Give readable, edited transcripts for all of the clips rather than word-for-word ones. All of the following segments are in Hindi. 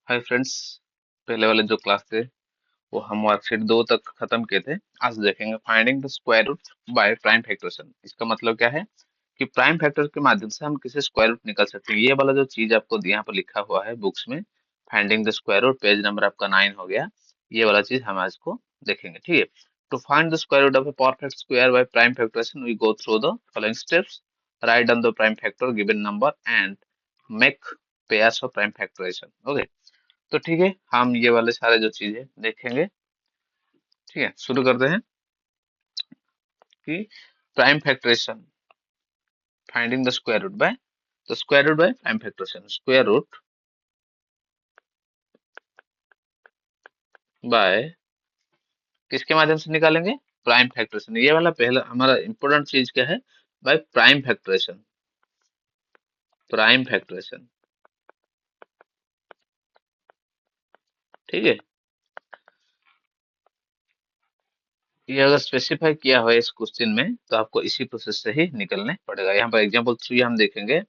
Hi friends. पहले वाले जो क्लास थे वो हम वर्कशीट 2 तक खत्म किए थे। आज देखेंगे finding the square root by prime factorisation. इसका मतलब क्या है कि प्राइम फैक्टर के माध्यम से हम किसी स्क्वायर रूट निकाल सकते हैं। ये वाला जो चीज आपको यहाँ पर लिखा हुआ है बुक्स में, finding the square root, page number आपका 9 हो गया। ये वाला चीज हम आज को देखेंगे, ठीक है। To find the square root of a perfect square by prime factorisation we go through the following steps. Write down the prime factor given number and make pairs of prime factorisation. Okay, तो ठीक है, हम ये वाले सारे जो चीजें देखेंगे। ठीक है, शुरू करते हैं कि prime factorisation, finding the square root by, तो square root by prime factorisation, square root by किसके माध्यम से निकालेंगे? Prime factorisation. ये वाला पहला हमारा इंपॉर्टेंट चीज क्या है? By prime factorisation, prime factorisation, ठीक है। ये अगर स्पेसिफाई किया हुआ है इस क्वेश्चन में तो आपको इसी प्रोसेस से ही निकलने पड़ेगा। यहाँ पर एग्जाम्पल 3 हम देखेंगे।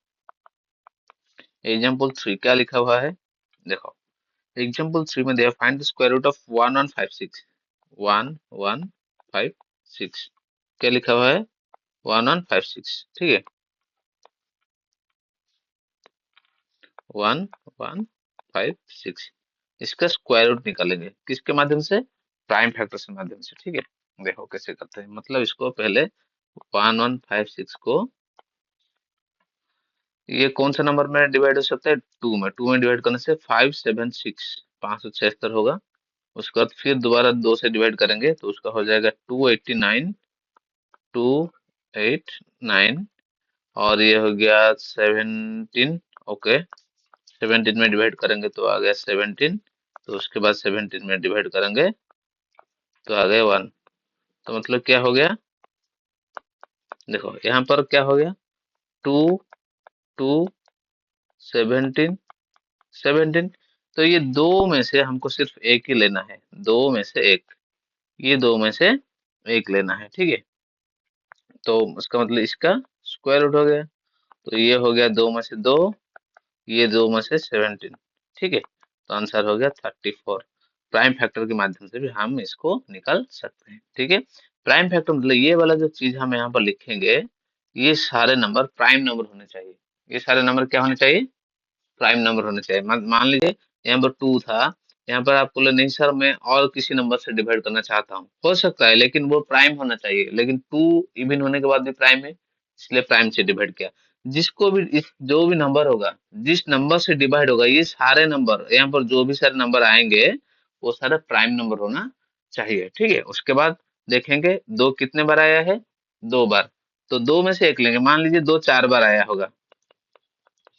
एग्जाम्पल 3 क्या लिखा हुआ है, देखो। एग्जाम्पल 3 में दिया find the square root of 1156, 1156 क्या लिखा हुआ है? 1156, ठीक है। 1156 इसका स्क्वायर रूट निकालेंगे किसके माध्यम से? प्राइम फैक्टर के माध्यम से, ठीक है। देखो कैसे करते हैं, मतलब इसको पहले 1156 को ये कौन सा नंबर में डिवाइड हो सकता है? 2 में। 2 में डिवाइड करने से 576, 576 होगा। उसके बाद फिर दोबारा 2 से डिवाइड करेंगे तो उसका हो जाएगा 289, 289, और ये हो गया 17। ओके, 17 में डिवाइड करेंगे तो आ गया 17। तो उसके बाद 17 में डिवाइड करेंगे तो आ गया 1। तो मतलब क्या हो गया? देखो यहाँ पर क्या हो गया, 2, 2, 17, 17। तो ये दो में से हमको सिर्फ एक ही लेना है, दो में से एक, ये दो में से एक लेना है, ठीक है। तो उसका मतलब इसका स्क्वायर रूट हो गया। तो ये हो गया 2 में से 2, ये 2 में से 17, ठीक है। तो आंसर हो गया 34। प्राइम फैक्टर के माध्यम से भी हम इसको निकाल सकते हैं, ठीक है। प्राइम फैक्टर मतलब ये वाला जो चीज हम यहाँ पर लिखेंगे, ये सारे नंबर प्राइम नंबर होने चाहिए। ये सारे नंबर क्या होने चाहिए? प्राइम नंबर होने चाहिए। मान लीजिए यहाँ पर 2 था, यहाँ पर आप बोले नहीं सर मैं और किसी नंबर से डिवाइड करना चाहता हूँ, हो सकता है, लेकिन वो प्राइम होना चाहिए। लेकिन 2 इवन होने के बाद भी प्राइम है, इसलिए प्राइम से डिवाइड किया। जिसको भी जो भी नंबर होगा, जिस नंबर से डिवाइड होगा, ये सारे नंबर यहाँ पर जो भी सारे नंबर आएंगे वो सारे प्राइम नंबर होना चाहिए, ठीक है। उसके बाद देखेंगे दो कितने बार आया है? 2 बार। तो दो में से एक लेंगे, मान लीजिए दो 4 बार आया होगा,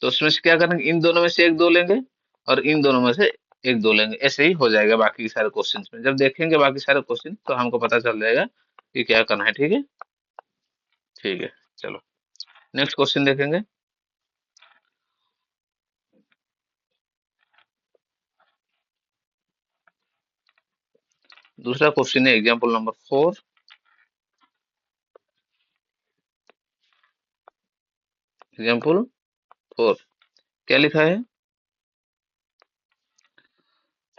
तो उसमें से क्या करेंगे, इन दोनों में से एक दो लेंगे और इन दोनों में से एक दो लेंगे। ऐसे ही हो जाएगा बाकी सारे क्वेश्चंस में। जब देखेंगे बाकी सारे क्वेश्चन तो हमको पता चल जाएगा कि क्या करना है, ठीक है। ठीक है, चलो नेक्स्ट क्वेश्चन देखेंगे। दूसरा क्वेश्चन है एग्जाम्पल नंबर 4। एग्जाम्पल 4 क्या लिखा है?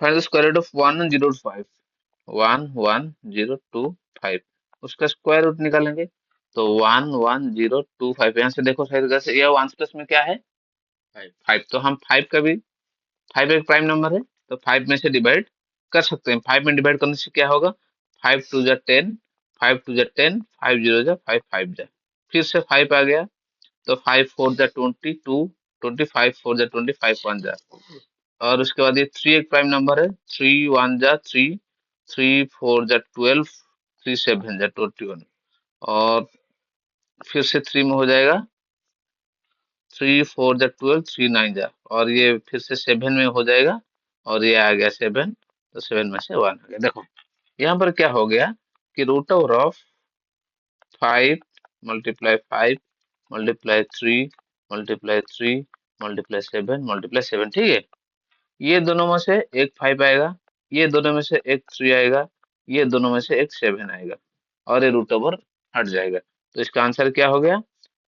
Find the square root of 1105, 11025, उसका स्क्वायर रूट निकालेंगे। तो 11025, यहाँ से देखो सही तरह से, यह वन प्लस में क्या है? 5। 5 तो हम 5 का भी, 5 एक प्राइम नंबर है तो 5 में से डिवाइड कर सकते हैं। 5 में डिवाइड करने से क्या होगा? 5 टू जा 10, 5 टू जा 10, 5 जीरो जा 5, 5 जा, फिर से 5 आ गया। तो 5 फोर जा 22, 25 फोर जा 20, 5 वन जा, और उसके बाद ये 3 एक प्राइम नंबर है, 3 वन जा 3, 3 फोर जा 12, 3 सेवन जा 21, और फिर से 3 में हो जाएगा, 3 फोर जा 12, 3 नाइन जा, और ये फिर से 7 में हो जाएगा, और ये आ गया 7। तो 7 में से 1 आ गया। देखो यहाँ पर क्या हो गया कि root over of 5 multiply 5 multiply 3 multiply 3 multiply 7 multiply 7, ठीक है। ये दोनों में से एक 5 आएगा, ये दोनों में से एक 3 आएगा, ये दोनों में से एक 7 आएगा, और ये रूट ओवर हट जाएगा। तो इसका आंसर क्या हो गया?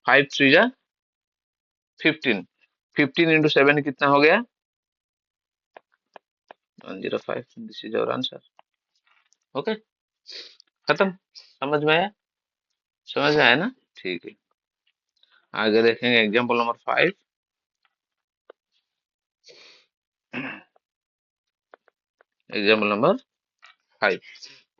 5 3 जा 15, 15 इंटू 7 कितना हो गया? 105, this is your answer. Okay, खत्म। समझ में आया? समझ में आया ना? ठीक है, आगे देखेंगे example number 5। Example number 5,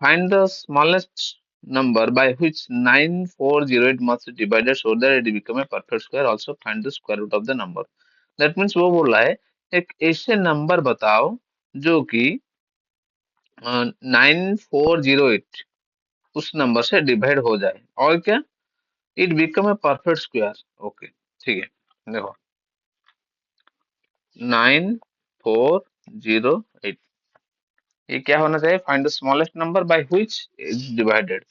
find the smallest number by which 9408 must be divided so that it become a perfect square. Also find the square root of the number. That means वो बोल रहा है एक ऐसे नंबर बताओ जो कि 9408 उस नंबर से डिवाइड हो जाए और क्या, it become a perfect square. Okay, ठीक है, देखो 9408, ये क्या होना चाहिए? Find the smallest number by which is divided,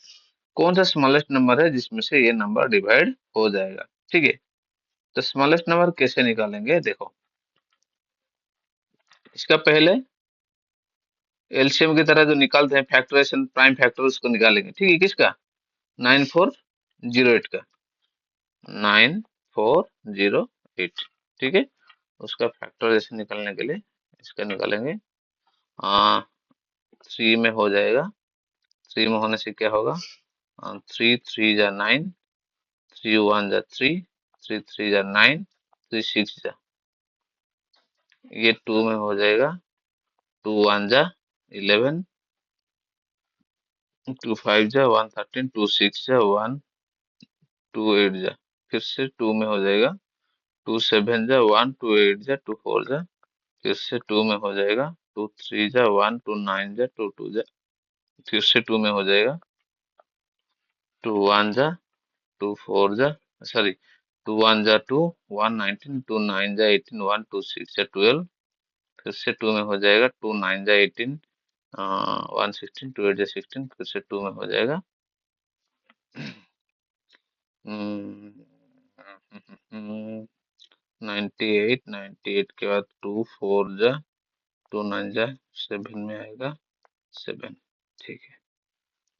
कौन सा स्मॉलेस्ट नंबर है जिसमें से ये नंबर डिवाइड हो जाएगा। ठीक है, तो स्मॉलेस्ट नंबर कैसे निकालेंगे? देखो, इसका पहले एलसीएम की तरह जो निकालते हैं फैक्टराइजेशन प्राइम फैक्टर, उसको निकालेंगे। ठीक है, किसका? 9408 का, 9408। ठीक है, उसका फैक्टराइजेशन निकालने के लिए इसका निकालेंगे। 3 में हो जाएगा, 3 में होने से क्या होगा? 3 3 जा 9, 3 1 जा 3, 3 3 जा 9, 3 6 जा, ये 2 में हो जाएगा, 2 1 जा 11, 2 5 जा 1 13, 2 6 जा 1, 2 8 जा, फिर से 2 में हो जाएगा, 2 7 जा 1, 2 8 जा 2 4 जा, फिर से 2 में हो जाएगा, 2 3 जा 1, 2 9 जा 2 2 जा, फिर से 2 में हो जाएगा, 2 1 जा 2 4 जा, सॉरी 2 1 जा 2, 1 19, 2 9 जा 18, 1 2 6 जा 12, फिर से 2 में हो जाएगा, 2 9 जा 18, 1 16, 2 8 जा 16, फिर से 2 में हो जाएगा, 98, 98 के बाद 2 4 जा 2 9 जा 7 में आएगा 7। ठीक है,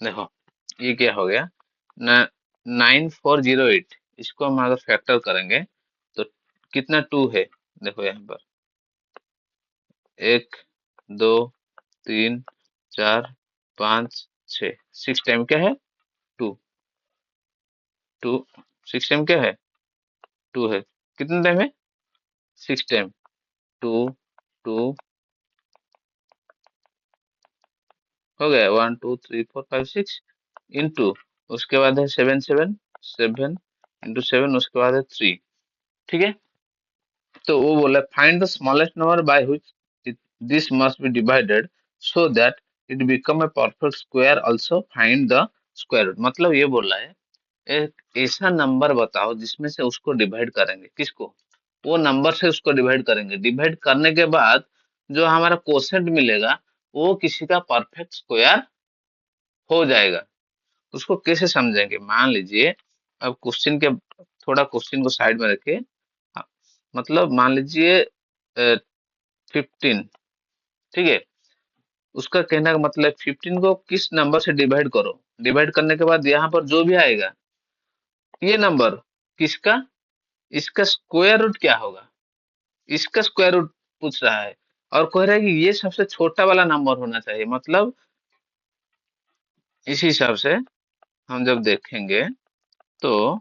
देखो ये क्या हो गया ना, 9408, इसको हम अगर फैक्टर करेंगे तो कितना 2 है? देखो यहाँ पर 1 2 3 4 5 6, 6 टाइम क्या है? 2, 2 6 टाइम क्या है? 2 है। कितने टाइम है? 6 टाइम, 2 2 हो गया, 1 2 3 4 5 6 इंटू, उसके बाद है 7 7 7 इंटू 7, उसके बाद है 3। ठीक है, तो वो बोला find the smallest number by which this must be divided so that it become a perfect square, also find the square root. मतलब ये बोल रहा है एक ऐसा नंबर बताओ जिसमें से उसको डिवाइड करेंगे, किसको? वो नंबर से उसको डिवाइड करेंगे, डिवाइड करने के बाद जो हमारा कोशेंट मिलेगा वो किसी का परफेक्ट स्क्वायर हो जाएगा। उसको कैसे समझेंगे? मान लीजिए, अब क्वेश्चन के, थोड़ा क्वेश्चन को साइड में रखे, मतलब मान लीजिए 15। ठीक है, उसका कहने का मतलब 15 को किस नंबर से डिवाइड करो, डिवाइड करने के बाद यहाँ पर जो भी आएगा ये नंबर किसका, इसका स्क्वायर रूट क्या होगा, इसका स्क्वायर रूट पूछ रहा है। और कह रहा है कि ये सबसे छोटा वाला नंबर होना चाहिए। मतलब इसी हिसाब से हम जब देखेंगे तो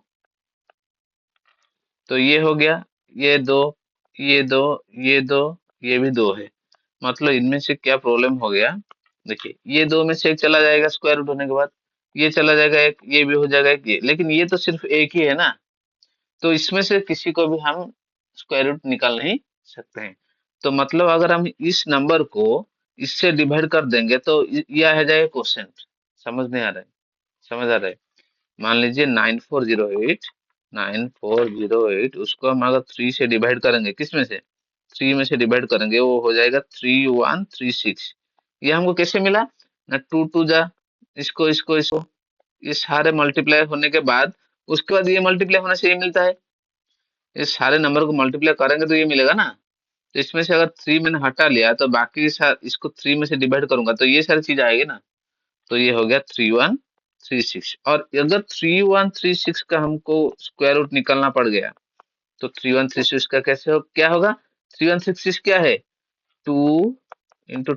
ये हो गया, ये दो, ये दो, ये दो, ये भी दो है। मतलब इनमें से क्या प्रॉब्लम हो गया? देखिए, ये दो में से एक चला जाएगा स्क्वायर रूट होने के बाद, ये चला जाएगा एक, ये भी हो जाएगा एक, ये, लेकिन ये तो सिर्फ एक ही है ना, तो इसमें से किसी को भी हम स्क्वायर रूट निकाल नहीं सकते हैं। तो मतलब अगर हम इस नंबर को इससे डिवाइड कर देंगे तो ये आ जाएगा क्वेश्चन। समझ नहीं आ रहा है? समझ आ रहा है? मान लीजिए 9408, 9408, उसको हम अगर 3 से डिवाइड करेंगे, किस में से? 3 में से डिवाइड करेंगे, वो हो जाएगा 3136। ये हमको कैसे मिला ना? 2 2 जा, इसको इसको इसको, ये सारे मल्टीप्लाई होने के बाद उसके बाद ये मल्टीप्लाई होने से ये मिलता है। ये सारे नंबर को मल्टीप्लाई करेंगे तो ये मिलेगा ना। तो इसमें से अगर 3 मैंने हटा लिया तो बाकी इसको 3 में से डिवाइड करूंगा तो ये सारी चीज आएगी ना। तो ये हो गया 3136। और अगर 3136 का हमको स्क्वायर रूट निकालना पड़ गया तो 3136 का कैसे हो, क्या होगा? 3136 क्या है? 2 इंटू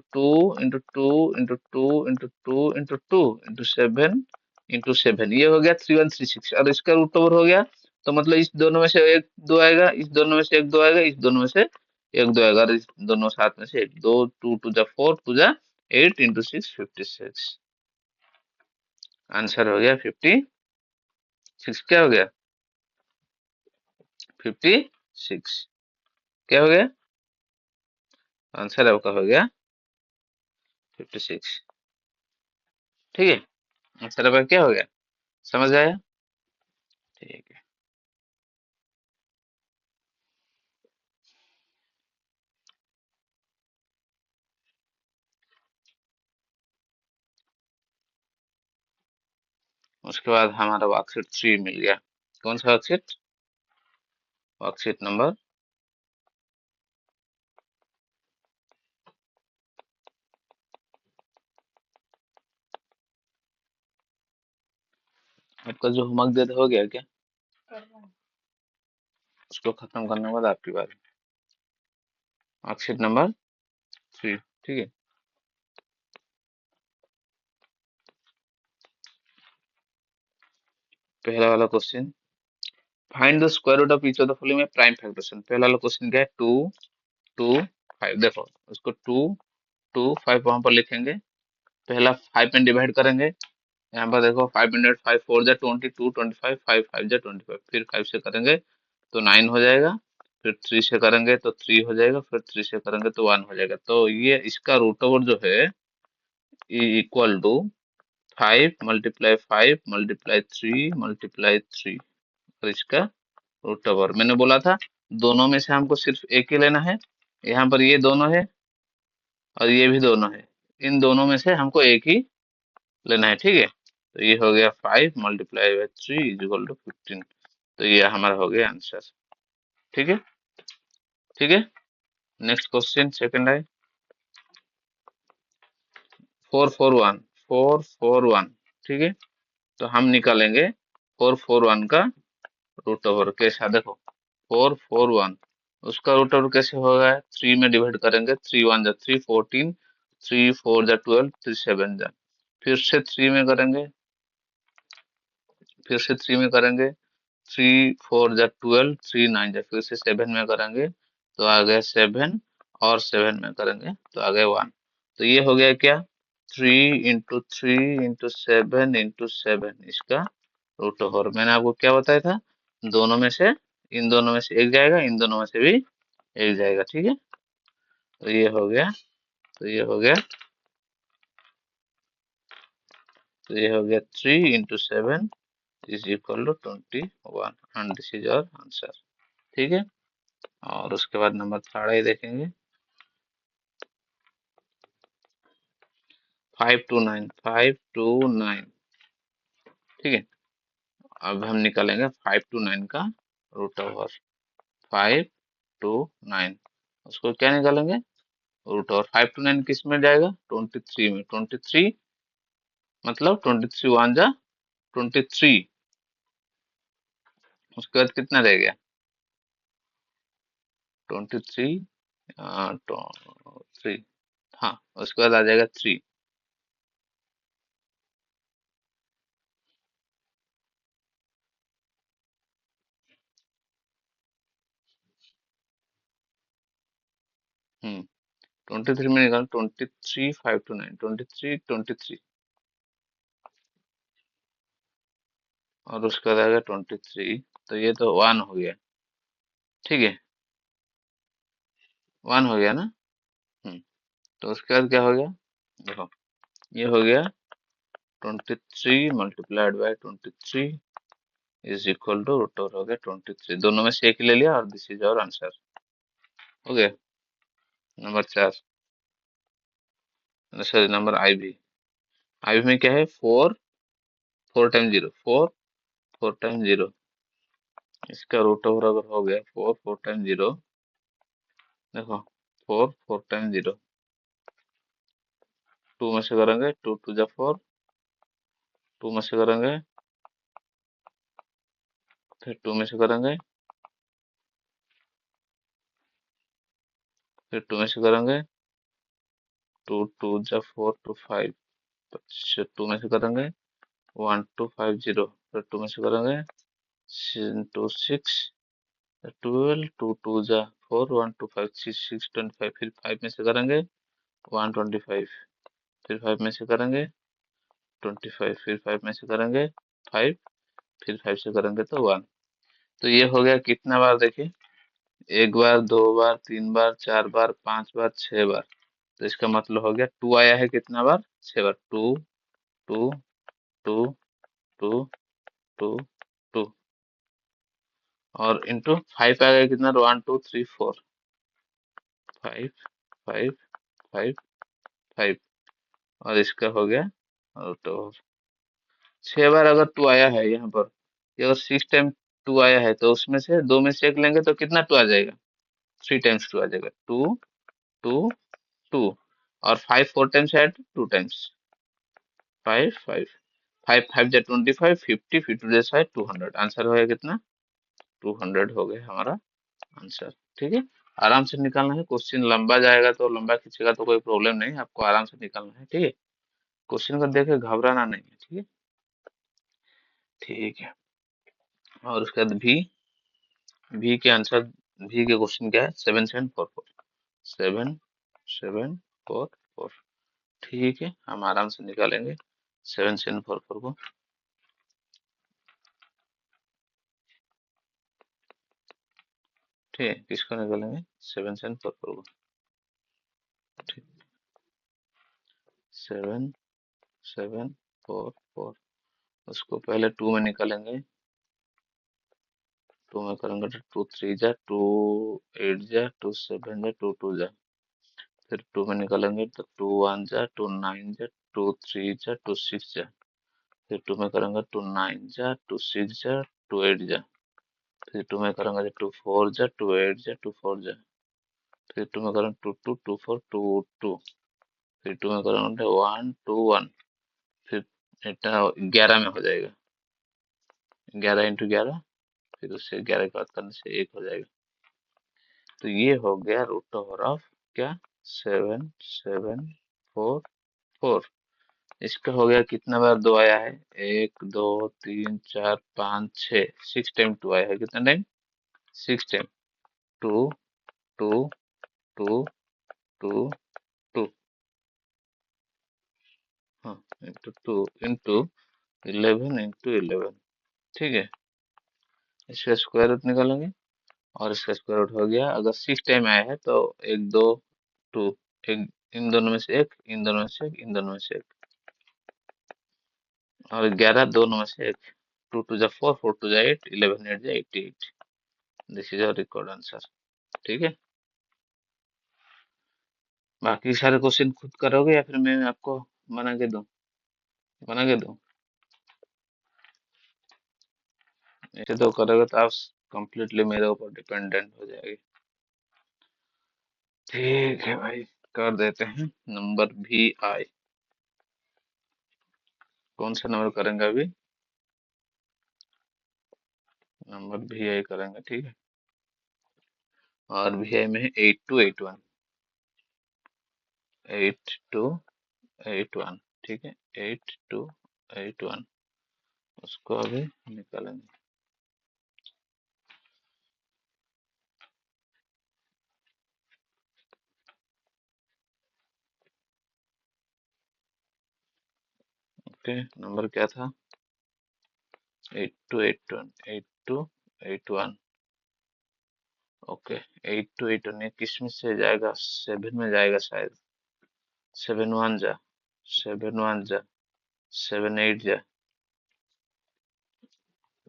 7 ये हो गया 3136 और इसका रूट ओवर हो गया। तो मतलब इस दोनों में से एक दो आएगा, इस दोनों में से एक दो आएगा, इस दोनों में से एक दो आएगा और इस दोनों साथ में से एक दो, 2 to the 4 to the 8 into 6 56। Answer हो गया 56। क्या हो गया? 56। क्या हो गया? आंसर आपका हो गया 56। ठीक है, आंसर आपका क्या हो गया? समझ आया? ठीक है। उसके बाद हमारा वर्कशीट 3 मिल गया। कौन सा वर्कशीट? वर्कशीट नंबर आपका जो होमवर्क दे हो गया क्या? उसको खत्म करने के बाद आपकी बारी। Worksheet number 3। ठीक है, पहला वाला question, find the square root of each of the following में प्राइम फैक्टरेशन। पहला वाला क्वेश्चन क्या है? 2 2 5। देखो उसको 2 2 5 वहां पर लिखेंगे, पहला 5 में डिवाइड करेंगे। यहाँ पर देखो 5 4 जा 22 25 5 5 जा 25, फिर 5 से करेंगे तो 9 हो जाएगा, फिर 3 से करेंगे तो 3 हो जाएगा, फिर 3 से करेंगे तो 1 हो जाएगा। तो ये इसका रूट ओवर जो है इक्वल टू 5 × 5 × 3 × 3 और इसका रूट ओवर मैंने बोला था दोनों में से हमको सिर्फ एक ही लेना है। यहाँ पर ये दोनों है और ये भी दोनों है, इन दोनों में से हमको एक ही लेना है। ठीक है, तो ये हो गया 5 × 3 = 15। तो ये हमारा हो गया आंसर। ठीक है, ठीक है। नेक्स्ट क्वेश्चन सेकंड है 441। ठीक है, तो हम निकालेंगे 441 का रूट ओवर कैसा? देखो 441 उसका रूट ओवर कैसे होगा? 3 में डिवाइड करेंगे, 3 1 जा 3 14, 3 4 जा 12, 3 7 जा, फिर से 3 में करेंगे, फिर से 3 में करेंगे, 3 4 जा 12, 3 9 जा, फिर से 7 में करेंगे तो आ गया 7 और 7 में करेंगे तो आ गया 1। तो ये हो गया क्या? 3 × 3 × 7 × 7 इसका रूट ओवर। मैंने आपको क्या बताया था? दोनों में से इन दोनों में से एक जाएगा, इन दोनों में से भी एक जाएगा। ठीक है, तो ये हो गया, तो ये हो गया, तो ये हो गया 3 × 7 = 21 and this is our answer. ठीक है, और उसके बाद नंबर थर्ड ही देखेंगे 5 to 9। ठीक है, अब हम निकालेंगे 5 to 9 का रूट ओवर। 5 to 9 उसको क्या निकालेंगे? Root over. 5 to 9 किस में जाएगा? 23 में। 23 मतलब 23 1 जा 23, उसके बाद कितना रह गया? 23 3, हाँ उसके बाद आ जाएगा 3। हम्म 23 में निकाल 23 5 to 9 23 23 और उसके बाद आएगा 23, तो ये तो 1 हो गया। ठीक है, 1 हो गया ना। तो उसके बाद क्या हो गया? देखो ये हो गया 23 multiplied by 23 is equal to root over हो गया 23। दोनों में से एक ले लिया और दिस इज आवर आंसर। हो गया नंबर 4। सॉरी नंबर आई भी। आई भी में क्या है? 4 4 टाइम 0 4 4 टाइम 0, इसका रूट ओवर अगर हो गया 4 4 टाइम 0, देखो 4 4 टाइम 0, 2 में से करेंगे 2 2 जा 4, 2 में से करेंगे, फिर 2 में से करेंगे, फिर 2 में से करेंगे, टू टू जा 4 टू 5, 2 में से करेंगे 1250, फिर 2 में से करेंगे 2 6 12, 2 2 जा 4, 1 2 5 6 6 25, फिर 5 में से करेंगे 125, फिर 5 में से करेंगे 25, फिर 5 में से करेंगे 5, फिर 5 से करेंगे तो 1। तो ये हो गया कितना बार, देखिए, एक बार, दो बार, तीन बार, चार बार, पांच बार, छह बार। तो इसका मतलब हो गया 2 आया है कितना बार, 6 बार। 2 2 2 2 2 2, और इंटू 5 आ गया कितना, 1 2 3 4, 5 5 5 5, और इसका हो गया, और तो 6 बार अगर 2 आया है यहाँ पर, ये अगर 6 टाइम 2 आया है, तो उसमें से 2 में से 1 लेंगे तो कितना 2 आ जाएगा, 3 टाइम्स 2 आ जाएगा, 2 2 2, और 5 4 टाइम्स ऐड, 2 टाइम्स, 5 5 5 5 जा 25, 50 50 जा 60, 200, आंसर हो गया कितना, 200 हो गया हमारा आंसर। ठीक है, आराम से निकालना है, क्वेश्चन लंबा जाएगा तो लंबा खींचेगा तो कोई प्रॉब्लम नहीं, आपको आराम से निकालना है। ठीक है, क्वेश्चन को देखे घबराना नहीं है। ठीक है, ठीक है। और उसके बाद भी के आंसर, भी के क्वेश्चन क्या है, 7744, 7744। ठीक है, हम आराम से निकालेंगे 7744 को। ठीक है, किसको निकालेंगे, 7744 को। ठीक, 7744, उसको पहले 2 में निकालेंगे, 2 में करेंगे तो 2 3 जा 2 8 जा 2 7 जा 2 2 जा, फिर 2 में निकालेंगे तो 2 1 जा 2 9 जा 2 3 जा 2 6 जा, फिर 2 में करेंगे 2 9 जा 2 6 जा 2 8 जा, फिर 2 में करेंगे 2 4 जा 2 8 जा 2 4 जा, फिर 2 में करेंगे 2 2 2 4 2 2, फिर 2 में करेंगे 1 2 1, फिर এটা 11 में हो जाएगा, 11 × 11, फिर उससे 11 के बाद करने से 1 हो जाएगा। तो ये हो गया रूट ओवर ऑफ क्या, 7744। इसका हो गया कितना बार 2 आया है, 1 2 3 4 5 6, 6 टाइम 2 आया है, कितना टाइम, 6 टाइम, 2 2 2 2 2, हाँ, इंटू 2 इंटू 11 × 11। ठीक है, इसका स्क्वायर रूट निकालेंगे, और इसका स्क्वायर रूट हो गया, अगर 6 टाइम आया है तो एक दो टू, एक इन दोनों में से एक, इन दोनों में से एक, इन दोनों में से एक, और 11 दोनों में से एक, 2 2 जा 4, 4 2 जा 8, 11 8 जा 88। This is our record answer. ठीक है, बाकी सारे क्वेश्चन खुद करोगे या फिर मैं आपको बना के दूं, बना के दूं, ऐसे तो करोगे तो आप कंप्लीटली मेरे ऊपर डिपेंडेंट हो जाएगी। ठीक है भाई, कर देते हैं, नंबर भी आई, कौन सा नंबर करेंगे अभी, नंबर भी आई करेंगे। ठीक है, और भी आई में है 8281, 8281। ठीक है, 8281, उसको अभी निकालेंगे। ओके, नंबर क्या था, 8281, 8281। ओके, 8281 ये किस में से जाएगा, 7 में जाएगा शायद, 7 1 जा 7 1 जा 7 8 जा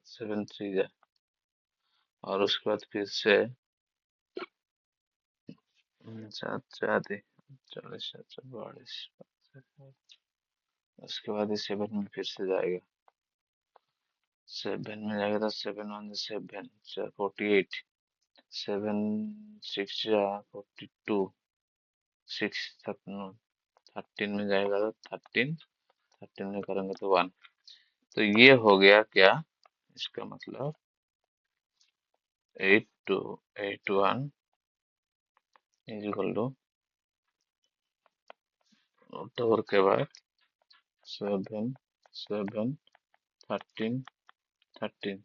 7 3 जा, और उसके बाद फिर से 7 4 40 7 42, उसके बाद ये 7 में फिर से जाएगा, 7 में जाएगा तो 7 1 7 48, 7 6 जा 42, 6 13 में जाएगा तो 13, 13 में करेंगे तो 1। तो ये हो गया क्या, इसका मतलब 8281 is equal to root over के बाद 7 7 13 13,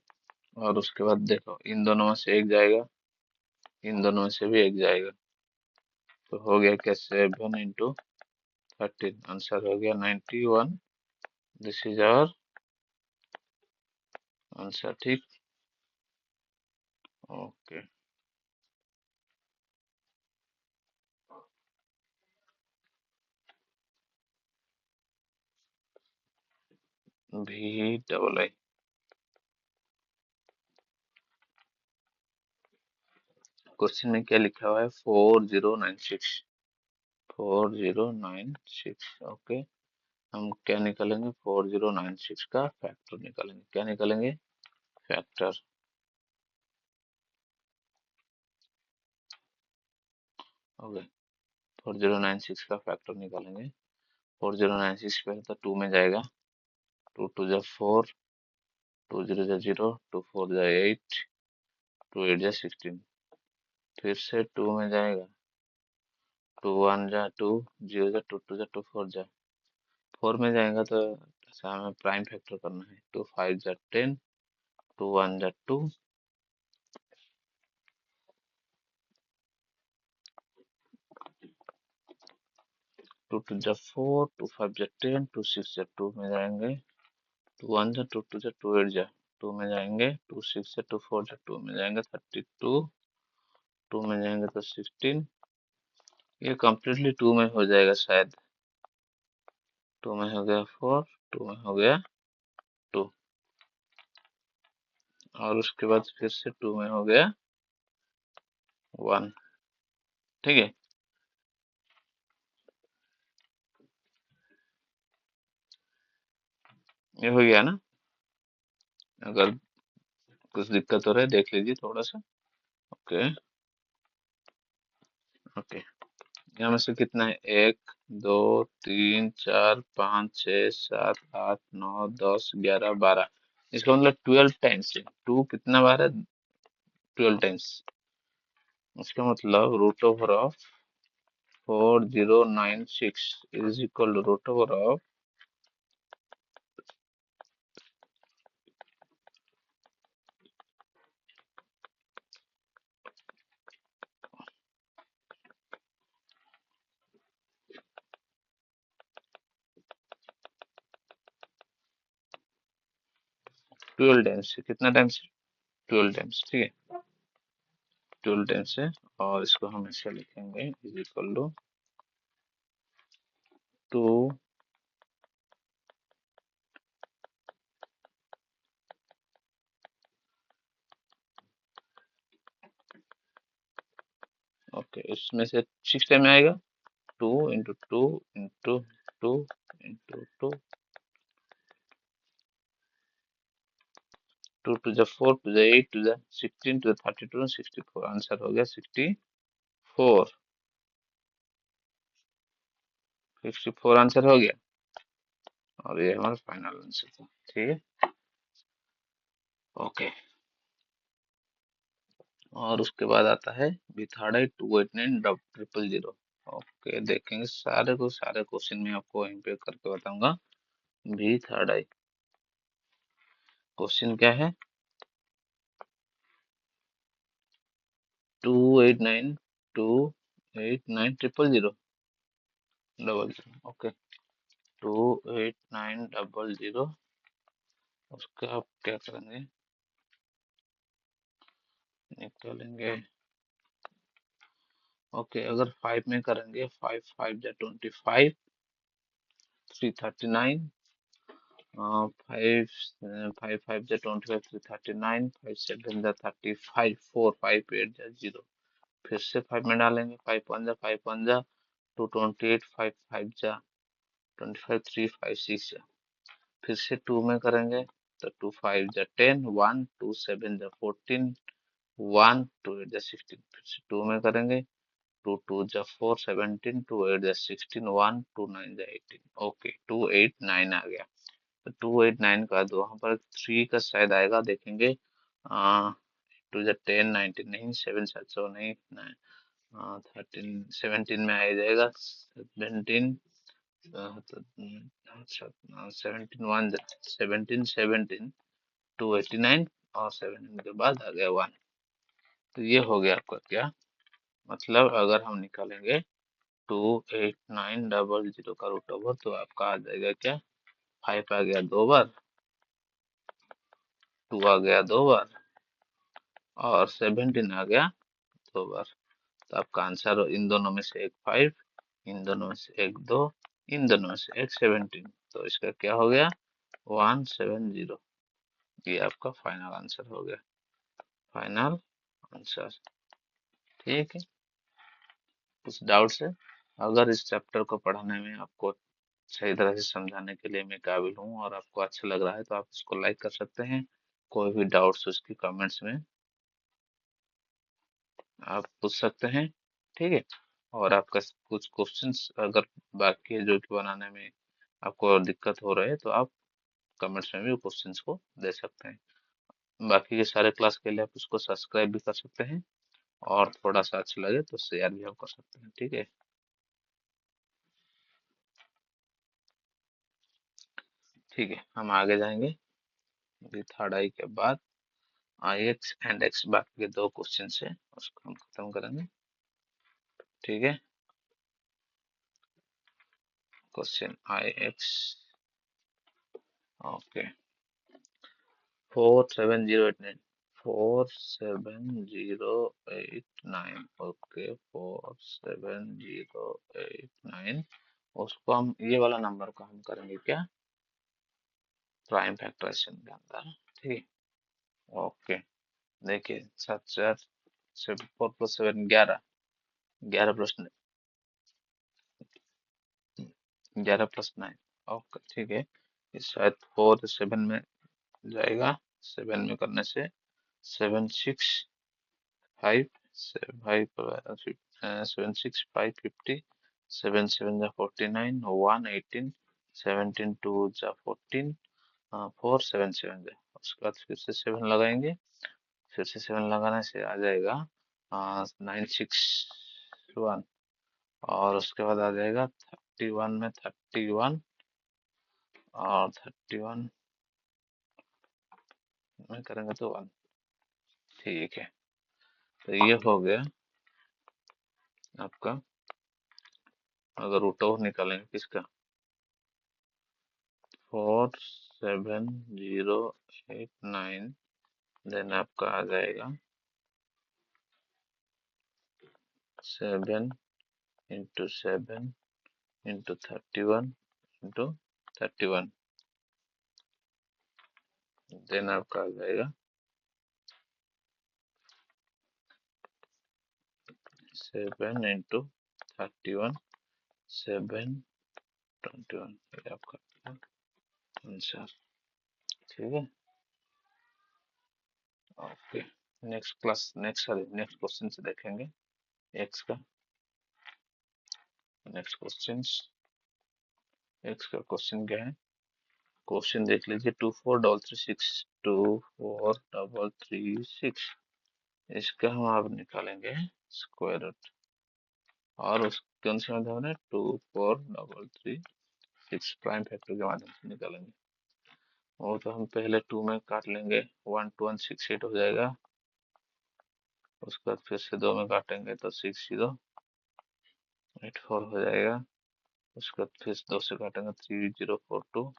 और उसके बाद देखो इन दोनों में से एक जाएगा, इन दोनों में से भी एक जाएगा, तो हो गया क्या 7 × 13, आंसर हो गया 91। This is our answer. ठीक, ओके। VII। क्वेश्चन में क्या लिखा हुआ है? 4096, 4096। ओके, हम क्या निकालेंगे? 4096 का फैक्टर निकालेंगे। क्या निकालेंगे? फैक्टर। ओके, 4096 का फैक्टर निकालेंगे। 4096 पहले तो 2 में जाएगा, 2 2 जा 4, 2 0 जा 0, 2 4 जा 8, 2 8 जा 16। फिर से 2 में जाएगा, 2 1 जा 2, 0 जा 2, 2 जा 2, 4 जा 4 में जाएगा, तो ऐसा हमें प्राइम फैक्टर करना है। 2 5 जा 10, 2 1 जा 2, 2 2 जा 4, 2 5 जा 10, 2 6 जा 2 में जाएंगे, 2 1 जा 2, 2 जा 2, 8 जा 2 में जाएंगे, 2 6 जा 2, 4 जा 2 में जाएंगे, 32, 2 में जाएंगे तो 16। ये कम्प्लीटली 2 में हो जाएगा शायद। 2 में हो गया 4, 2 में हो गया 2, और उसके बाद फिर से 2 में हो गया 1। ठीक है, ये हो गया ना? अगर कुछ दिक्कत हो रहा है देख लीजिए थोड़ा सा। Okay, okay. यहाँ में से कितना है? 1 2 3 4 5 6 7 8 9 10 11 12। इसका मतलब 12 टाइम्स है। 2 कितना बार है? 12 टाइम्स। इसका मतलब root over of 4096 is equal to root over of 12 times. कितना टाइम्स? 12 टाइम्स। ठीक है, 12 टाइम्स है, और इसको हम ऐसे लिखेंगे इज इक्वल टू 2। ओके, इसमें से 6 टाइम आएगा, 2 इंटू 2 इंटू 2 इंटू 2, 2 टू जा 4, 2 जा 8, 2 जा 16, 2 जा 32, 64। आंसर हो गया 64। 64 आंसर हो गया, और ये हमारा फाइनल आंसर था। ठीक है, ओके। और उसके बाद आता है विथाड़ाई 289 ट्रिपल जीरो। ओके, देखेंगे सारे क्वेश्चन में आपको वहीं पे करके बताऊंगा। विथाड़ाई क्वेश्चन क्या है? 289 289 triple zero double zero. Okay, 289 double zero. उसका आप क्या करेंगे? निकालेंगे। ओके, अगर 5 में करेंगे, 5 5 जा 25, 339, 5 5 5 जा 25, 339, 5 7 जा 35, 4 5 8 जा 0। फिर से 5 में डालेंगे, 5 1 जा 2 28, 5 5 जा 25, 3 5 6 जा। फिर से 2 में करेंगे तो 2 5 जा 10, 1 2 7 जा 14, 1 2 8 जा 16। फिर से 2 में करेंगे, 2 2 जा 4 17, 2 8 जा 16, 1 2 9 जा 18। ओके, 289 आ गया। तो 289 का दो वहां पर 3 का शायद आएगा, देखेंगे। 2 जा 10, 19 नहीं, 7 7 सौ नहीं, 9 13 17 में आ जाएगा, 17 तो अच्छा 17 289 और 17 के बाद आ गया 1। तो ये हो गया आपका क्या, मतलब अगर हम निकालेंगे 28900 का रूट ओवर तो आपका आ जाएगा क्या, 5 आ गया 2 बार, 2 आ गया 2 बार और 17 आ गया 2 बार। तो आपका आंसर इन दोनों में से एक 5, इन दोनों में से एक 2, इन दोनों में से एक 17। तो इसका क्या हो गया 170। ये आपका फाइनल आंसर हो गया, फाइनल आंसर। ठीक है, कुछ डाउट्स है? अगर इस चैप्टर को पढ़ाने में आपको सही तरह से समझाने के लिए मैं काबिल हूँ और आपको अच्छा लग रहा है तो आप इसको लाइक कर सकते हैं। कोई भी डाउट्स उसकी कमेंट्स में आप पूछ सकते हैं। ठीक है, और आपका कुछ क्वेश्चंस अगर बाकी है जो कि बनाने में आपको दिक्कत हो रहा है तो आप कमेंट्स में भी क्वेश्चंस को दे सकते हैं। बाकी के सारे क्लास के लिए आप उसको सब्सक्राइब भी कर सकते हैं और थोड़ा सा अच्छा लगे तो शेयर भी आप कर सकते हैं। ठीक है, ठीक है, हम आगे जाएंगे। अभी थर्ड आई के बाद आई एक्स एंड एक्स बाकी के 2 क्वेश्चन है उसको हम खत्म करेंगे। ठीक है, question I x, okay, 47089, 47089, okay 47089, उसको हम ये वाला नंबर को हम करेंगे क्या, प्राइम फैक्टराइजेशन के अंदर। ठीक है, ओके, देखिए 4 प्लस 7 11, 11 प्लस 9, ओके ठीक है। ये शायद 4 7 में जाएगा, 7 में करने से 7 6 5, 7 6 5 50, 7 7 जा 49, 1 18, 17 2 जा 14, 4 7 7 जा, उसके बाद फिर से 7 लगाएंगे, फिर से 7 लगाने से आ जाएगा 9 6 1, और उसके बाद आ जाएगा 31 में 31 और 31 में करेंगे तो 1। ठीक है, तो ये हो गया आपका। अगर रूट ओवर निकालेंगे किसका, 47089, देन आपका आ जाएगा 7 into 7 into 31 into 31, देन आपका आ जाएगा 7 into 31, 721, ये आपका आंसर। ठीक है, okay, next class, next question से देखेंगे एक्स का। नेक्स्ट क्वेश्चन, एक्स का क्वेश्चन क्या है, क्वेश्चन देख लीजिए, 2433 2433 इसका हम आप निकालेंगे स्क्वायर रूट, और उस कौन से माध्यम में, 24336 प्राइम फैक्टर के माध्यम से निकालेंगे। वो तो हम पहले 2 में काट लेंगे, 1 2 1 6 8 हो जाएगा, उसके बाद फिर से 2 में काटेंगे तो 6 0 8 4 हो जाएगा, उसके बाद फिर 2 से काटेंगे 3 0 4 2,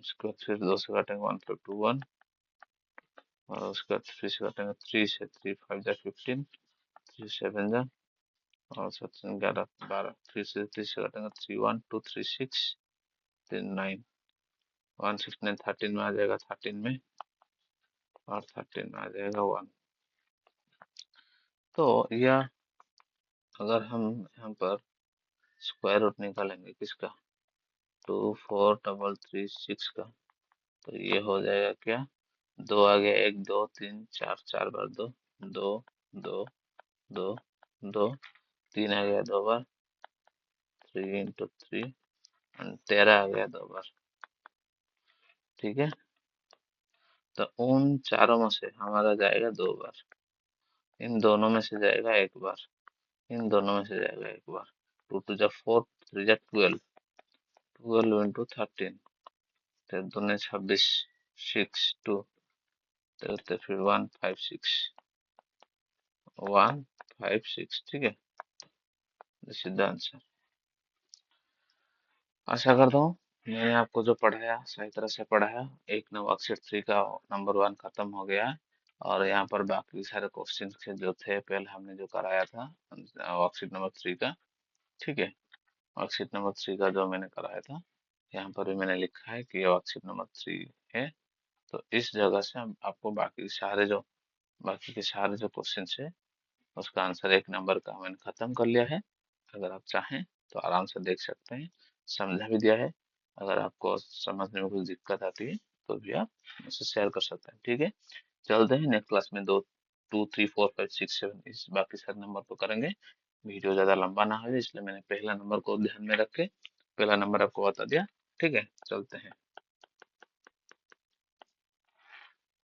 उसके बाद फिर 2 से काटेंगे 1 5 2 1, और उसके बाद 3 से काटेंगे 3 से 3 5 जा 15, 3 7 जा और 7 11 12, फिर से 3 से काटेंगे 3 1 2 3 6 3 9, 1 6 9 13 में आ जाएगा, 13 में और 13 में आ जाएगा 1। तो यह अगर हम यहाँ पर स्क्वायर रूट निकालेंगे किसका, 24336 का, तो ये हो जाएगा क्या, 2 आ गया 1 2 3 4, 4 बार 2 2 2 2 2, 3 आ गया 2 बार, 3 into 3, 13 आ गया 2 बार। ठीक है, तो उन चारों में से हमारा जाएगा 2 बार, इन दोनों में से जाएगा 1 बार, इन दोनों में से जाएगा 1 बार, 2 2 जा 4, थ्री जा 12, 12 इंटू 13, तेरह दूनी 26, 6 2, तो फिर 156, 156, ठीक है, दिस इज द आंसर। आशा करता हूँ मैंने आपको जो पढ़ाया सही तरह से पढ़ाया। एक नंबर वर्कशीट 3 का नंबर 1 खत्म हो गया है, और यहाँ पर बाकी सारे क्वेश्चन जो थे पहले हमने जो कराया था वर्कशीट नंबर 3 का, ठीक है, वर्कशीट नंबर 3 का जो मैंने कराया था यहाँ पर भी मैंने लिखा है कि ये वर्कशीट नंबर 3 है। तो इस जगह से आपको बाकी के सारे जो क्वेश्चन है उसका आंसर एक नंबर का मैंने खत्म कर लिया है। अगर आप चाहें तो आराम से देख सकते हैं, समझा भी दिया है। अगर आपको समझने में कुछ दिक्कत आती है तो भी आप मुझसे शेयर कर सकते हैं, ठीक है। चलते हैं नेक्स्ट क्लास में, 2 2 3 4 5 6 7 इस बाकी सारे नंबर को करेंगे। वीडियो ज़्यादा लंबा ना हो जाए इसलिए मैंने पहला नंबर को ध्यान में रख के पहला नंबर आपको बता दिया, ठीक है। चलते हैं।